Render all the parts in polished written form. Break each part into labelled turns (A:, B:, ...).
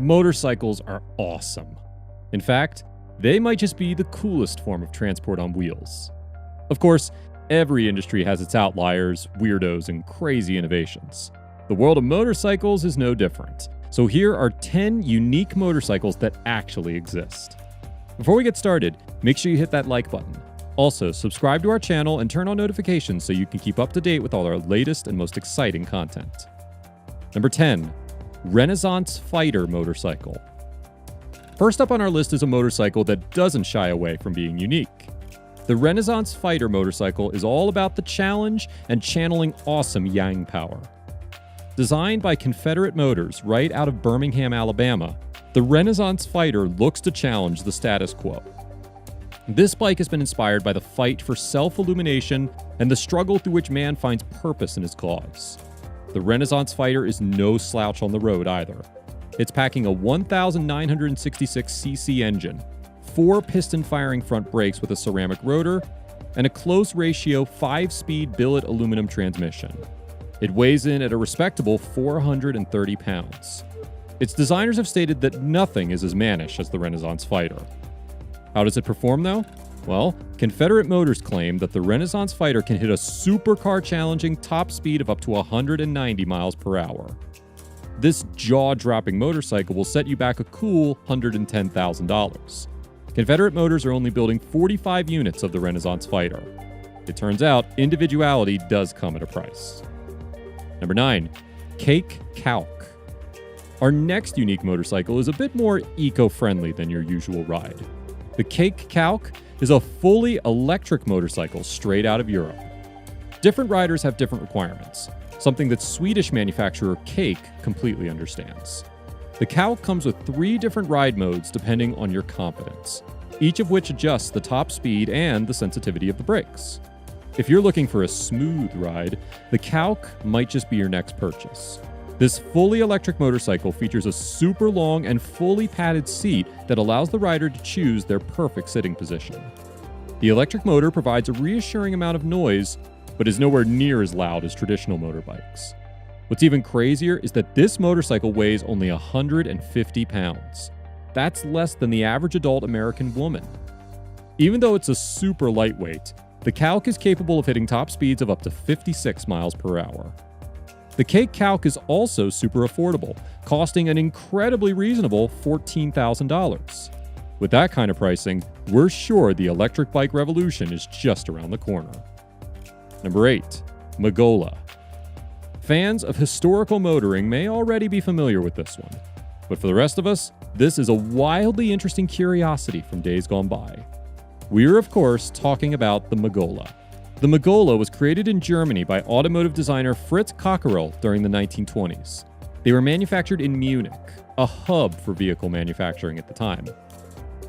A: motorcycles are awesome. In fact, they might just be the coolest form of transport on wheels. Of course, every industry has its outliers, weirdos, and crazy innovations. The world of motorcycles is no different. So here are 10 unique motorcycles that actually exist. Before we get started, make sure you hit that like button. Also, subscribe to our channel and turn on notifications so you can keep up to date with all our latest and most exciting content. Number 10. Renaissance Fighter Motorcycle. First up on our list is a motorcycle that doesn't shy away from being unique. The Renaissance Fighter motorcycle is all about the challenge and channeling awesome yang power. Designed by Confederate Motors right out of Birmingham, Alabama, the Renaissance Fighter looks to challenge the status quo. This bike has been inspired by the fight for self-illumination and the struggle through which man finds purpose in his cause. The Renaissance Fighter is no slouch on the road either. It's packing a 1,966cc engine, 4 piston-firing front brakes with a ceramic rotor, and a close-ratio 5-speed billet aluminum transmission. It weighs in at a respectable 430 pounds. Its designers have stated that nothing is as mannish as the Renaissance Fighter. How does it perform, though? Well, Confederate Motors claim that the Renaissance Fighter can hit a supercar-challenging top speed of up to 190 miles per hour. This jaw-dropping motorcycle will set you back a cool $110,000. Confederate Motors are only building 45 units of the Renaissance Fighter. It turns out individuality does come at a price. Number 9. Cake Calc. Our next unique motorcycle is a bit more eco-friendly than your usual ride. The Cake Calc is a fully electric motorcycle straight out of Europe. Different riders have different requirements, something that Swedish manufacturer Cake completely understands. The Calc comes with 3 different ride modes depending on your confidence, each of which adjusts the top speed and the sensitivity of the brakes. If you're looking for a smooth ride, the Calc might just be your next purchase. This fully electric motorcycle features a super long and fully padded seat that allows the rider to choose their perfect sitting position. The electric motor provides a reassuring amount of noise, but is nowhere near as loud as traditional motorbikes. What's even crazier is that this motorcycle weighs only 150 pounds. That's less than the average adult American woman. Even though it's a super lightweight, the Calc is capable of hitting top speeds of up to 56 miles per hour. The Cake Calc is also super affordable, costing an incredibly reasonable $14,000. With that kind of pricing, we're sure the electric bike revolution is just around the corner. Number 8. Magola. Fans of historical motoring may already be familiar with this one, but for the rest of us, this is a wildly interesting curiosity from days gone by. We're, of course, talking about the Magola. The Magola was created in Germany by automotive designer Fritz Cockerill during the 1920s. They were manufactured in Munich, a hub for vehicle manufacturing at the time.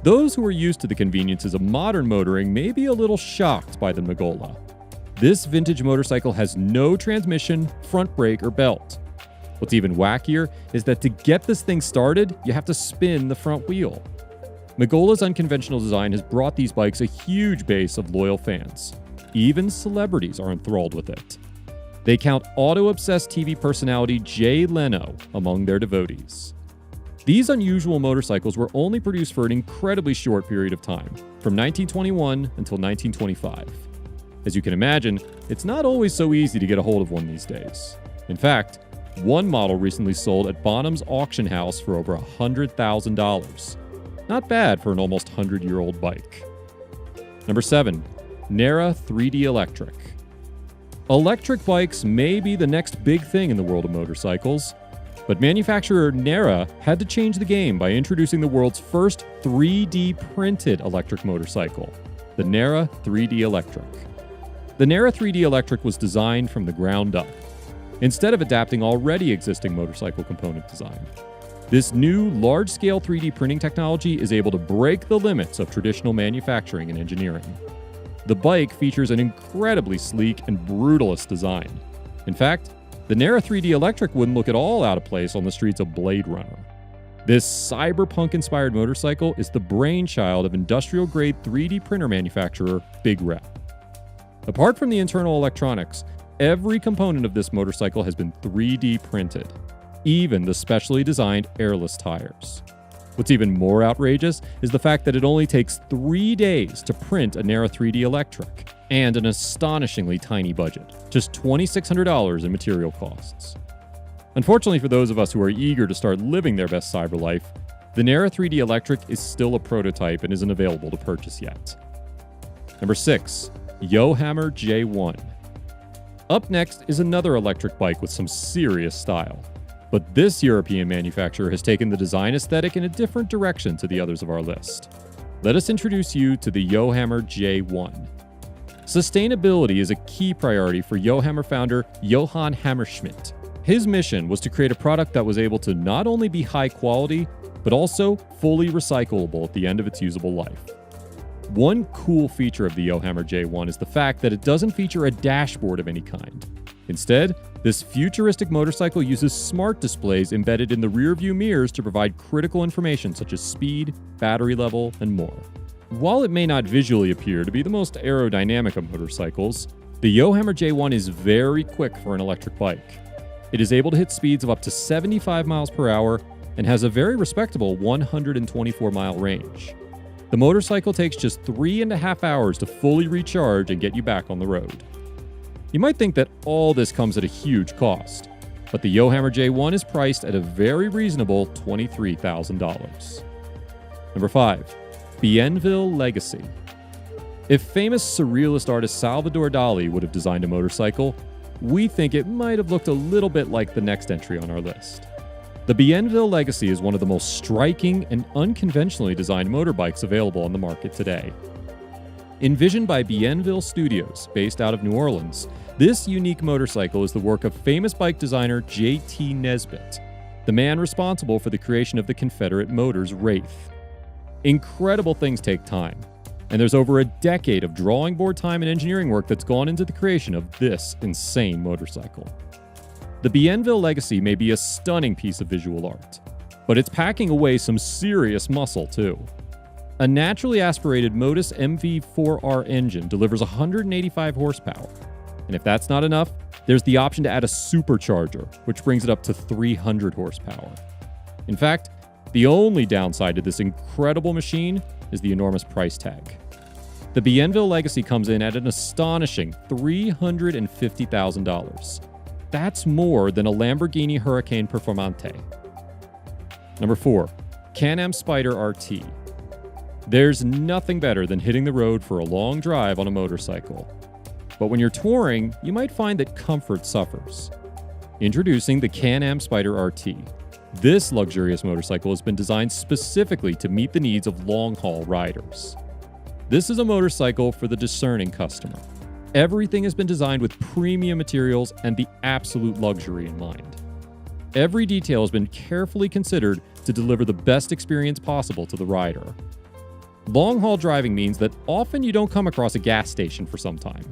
A: Those who are used to the conveniences of modern motoring may be a little shocked by the Magola. This vintage motorcycle has no transmission, front brake, or belt. What's even wackier is that to get this thing started, you have to spin the front wheel. Magola's unconventional design has brought these bikes a huge base of loyal fans. Even celebrities are enthralled with it. They count auto-obsessed TV personality Jay Leno among their devotees. These unusual motorcycles were only produced for an incredibly short period of time, from 1921 until 1925. As you can imagine, it's not always so easy to get a hold of one these days. In fact, one model recently sold at Bonham's auction house for over $100,000. Not bad for an almost 100-year-old bike. Number 7. Nera 3D Electric. Electric bikes may be the next big thing in the world of motorcycles, but manufacturer Nera had to change the game by introducing the world's first 3D printed electric motorcycle, the Nera 3D Electric. The Nera 3D Electric was designed from the ground up, instead of adapting already existing motorcycle component design. This new large-scale 3D printing technology is able to break the limits of traditional manufacturing and engineering. The bike features an incredibly sleek and brutalist design. In fact, the Nera 3D Electric wouldn't look at all out of place on the streets of Blade Runner. This cyberpunk-inspired motorcycle is the brainchild of industrial-grade 3D printer manufacturer Big Rep. Apart from the internal electronics, every component of this motorcycle has been 3D printed. even the specially designed airless tires. What's even more outrageous is the fact that it only takes 3 days to print a Nera 3D Electric, and an astonishingly tiny budget, just $2,600 in material costs. Unfortunately for those of us who are eager to start living their best cyber life, the Nera 3D Electric is still a prototype and isn't available to purchase yet. Number 6. Yohammer J1. Up next is another electric bike with some serious style. But this European manufacturer has taken the design aesthetic in a different direction to the others of our list. Let us introduce you to the Yohammer J1. Sustainability is a key priority for Yohammer founder Johan Hammerschmidt. His mission was to create a product that was able to not only be high quality, but also fully recyclable at the end of its usable life. One cool feature of the Yohammer J1 is the fact that it doesn't feature a dashboard of any kind. Instead, this futuristic motorcycle uses smart displays embedded in the rear-view mirrors to provide critical information such as speed, battery level, and more. While it may not visually appear to be the most aerodynamic of motorcycles, the Yohammer J1 is very quick for an electric bike. It is able to hit speeds of up to 75 miles per hour and has a very respectable 124-mile range. The motorcycle takes just 3.5 hours to fully recharge and get you back on the road. You might think that all this comes at a huge cost, but the Yohammer J1 is priced at a very reasonable $23,000. Number 5. Bienville Legacy. If famous surrealist artist Salvador Dali would have designed a motorcycle, we think it might have looked a little bit like the next entry on our list. The Bienville Legacy is one of the most striking and unconventionally designed motorbikes available on the market today. Envisioned by Bienville Studios, based out of New Orleans, this unique motorcycle is the work of famous bike designer J.T. Nesbitt, the man responsible for the creation of the Confederate Motors Wraith. Incredible things take time, and there's over a decade of drawing board time and engineering work that's gone into the creation of this insane motorcycle. The Bienville Legacy may be a stunning piece of visual art, but it's packing away some serious muscle too. A naturally aspirated Modus MV4R engine delivers 185 horsepower, and if that's not enough, there's the option to add a supercharger, which brings it up to 300 horsepower. In fact, the only downside to this incredible machine is the enormous price tag. The Bienville Legacy comes in at an astonishing $350,000. That's more than a Lamborghini Huracan Performante. Number 4. Can-Am Spyder RT. There's nothing better than hitting the road for a long drive on a motorcycle. But when you're touring, you might find that comfort suffers. Introducing the Can-Am Spyder RT. This luxurious motorcycle has been designed specifically to meet the needs of long-haul riders. This is a motorcycle for the discerning customer. Everything has been designed with premium materials and the absolute luxury in mind. Every detail has been carefully considered to deliver the best experience possible to the rider. Long-haul driving means that often you don't come across a gas station for some time.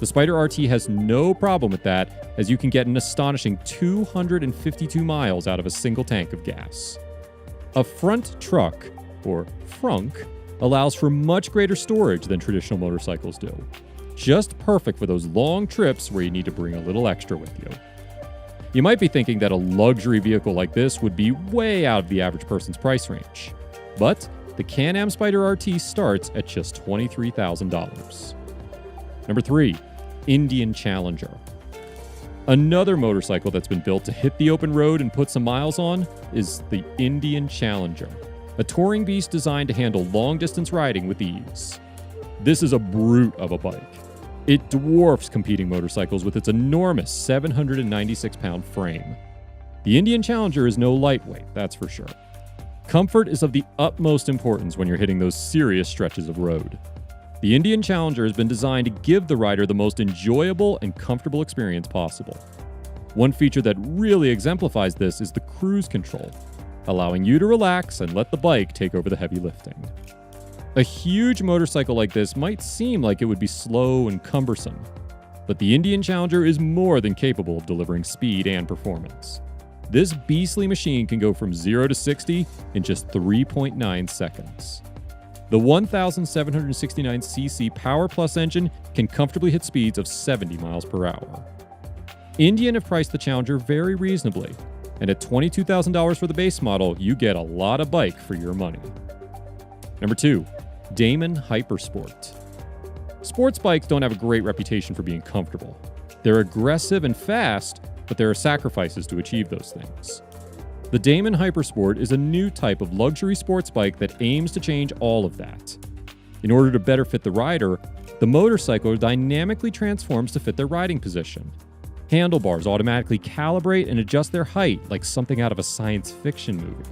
A: The Spyder RT has no problem with that, as you can get an astonishing 252 miles out of a single tank of gas. A front truck, or frunk, allows for much greater storage than traditional motorcycles do. Just perfect for those long trips where you need to bring a little extra with you. You might be thinking that a luxury vehicle like this would be way out of the average person's price range. But the Can-Am Spyder RT starts at just $23,000. Number 3. Indian Challenger. Another motorcycle that's been built to hit the open road and put some miles on is the Indian Challenger, a touring beast designed to handle long-distance riding with ease. This is a brute of a bike. It dwarfs competing motorcycles with its enormous 796-pound frame. The Indian Challenger is no lightweight, that's for sure. Comfort is of the utmost importance when you're hitting those serious stretches of road. The Indian Challenger has been designed to give the rider the most enjoyable and comfortable experience possible. One feature that really exemplifies this is the cruise control, allowing you to relax and let the bike take over the heavy lifting. A huge motorcycle like this might seem like it would be slow and cumbersome, but the Indian Challenger is more than capable of delivering speed and performance. This beastly machine can go from 0 to 60 in just 3.9 seconds. The 1,769cc Power Plus engine can comfortably hit speeds of 70 miles per hour. Indian have priced the Challenger very reasonably, And at $22,000 for the base model, you get a lot of bike for your money. Number 2, Damon Hypersport. Sports bikes don't have a great reputation for being comfortable. They're aggressive and fast, but there are sacrifices to achieve those things. The Damon Hypersport is a new type of luxury sports bike that aims to change all of that. In order to better fit the rider, the motorcycle dynamically transforms to fit their riding position. Handlebars automatically calibrate and adjust their height like something out of a science fiction movie.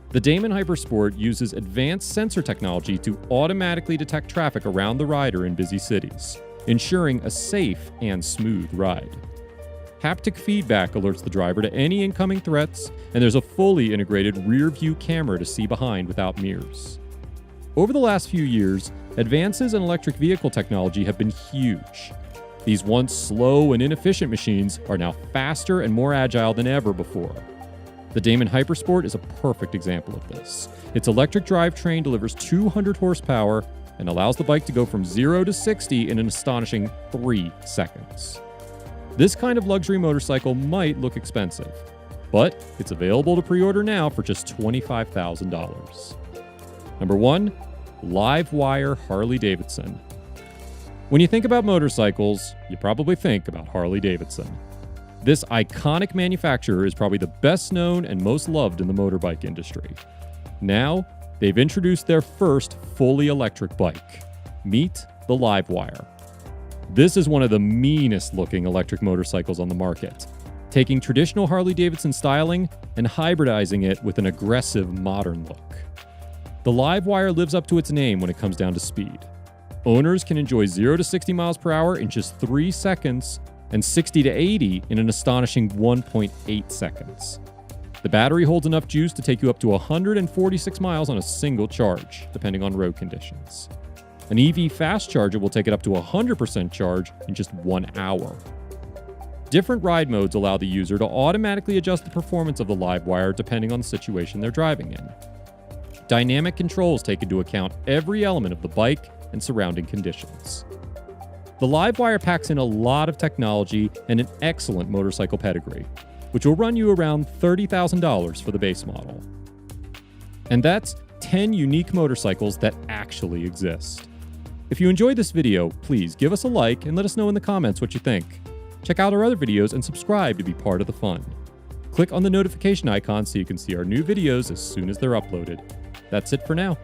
A: The Damon Hypersport uses advanced sensor technology to automatically detect traffic around the rider in busy cities, ensuring a safe and smooth ride. Haptic feedback alerts the driver to any incoming threats, and there's a fully integrated rear-view camera to see behind without mirrors. Over the last few years, advances in electric vehicle technology have been huge. These once slow and inefficient machines are now faster and more agile than ever before. The Damon Hypersport is a perfect example of this. Its electric drivetrain delivers 200 horsepower and allows the bike to go from 0 to 60 in an astonishing 3 seconds. This kind of luxury motorcycle might look expensive, but it's available to pre-order now for just $25,000. Number 1, Livewire Harley-Davidson. When you think about motorcycles, you probably think about Harley-Davidson. This iconic manufacturer is probably the best known and most loved in the motorbike industry. Now, they've introduced their first fully electric bike. Meet the Livewire. This is one of the meanest looking electric motorcycles on the market, taking traditional Harley-Davidson styling and hybridizing it with an aggressive modern look. The Livewire lives up to its name when it comes down to speed. Owners can enjoy 0 to 60 miles per hour in just 3 seconds and 60 to 80 in an astonishing 1.8 seconds. The battery holds enough juice to take you up to 146 miles on a single charge, depending on road conditions. An EV fast charger will take it up to 100% charge in just 1 hour. Different ride modes allow the user to automatically adjust the performance of the Livewire depending on the situation they're driving in. Dynamic controls take into account every element of the bike and surrounding conditions. The Livewire packs in a lot of technology and an excellent motorcycle pedigree, which will run you around $30,000 for the base model. And that's 10 unique motorcycles that actually exist. If you enjoyed this video, please give us a like and let us know in the comments what you think. Check out our other videos and subscribe to be part of the fun. Click on the notification icon so you can see our new videos as soon as they're uploaded. That's it for now.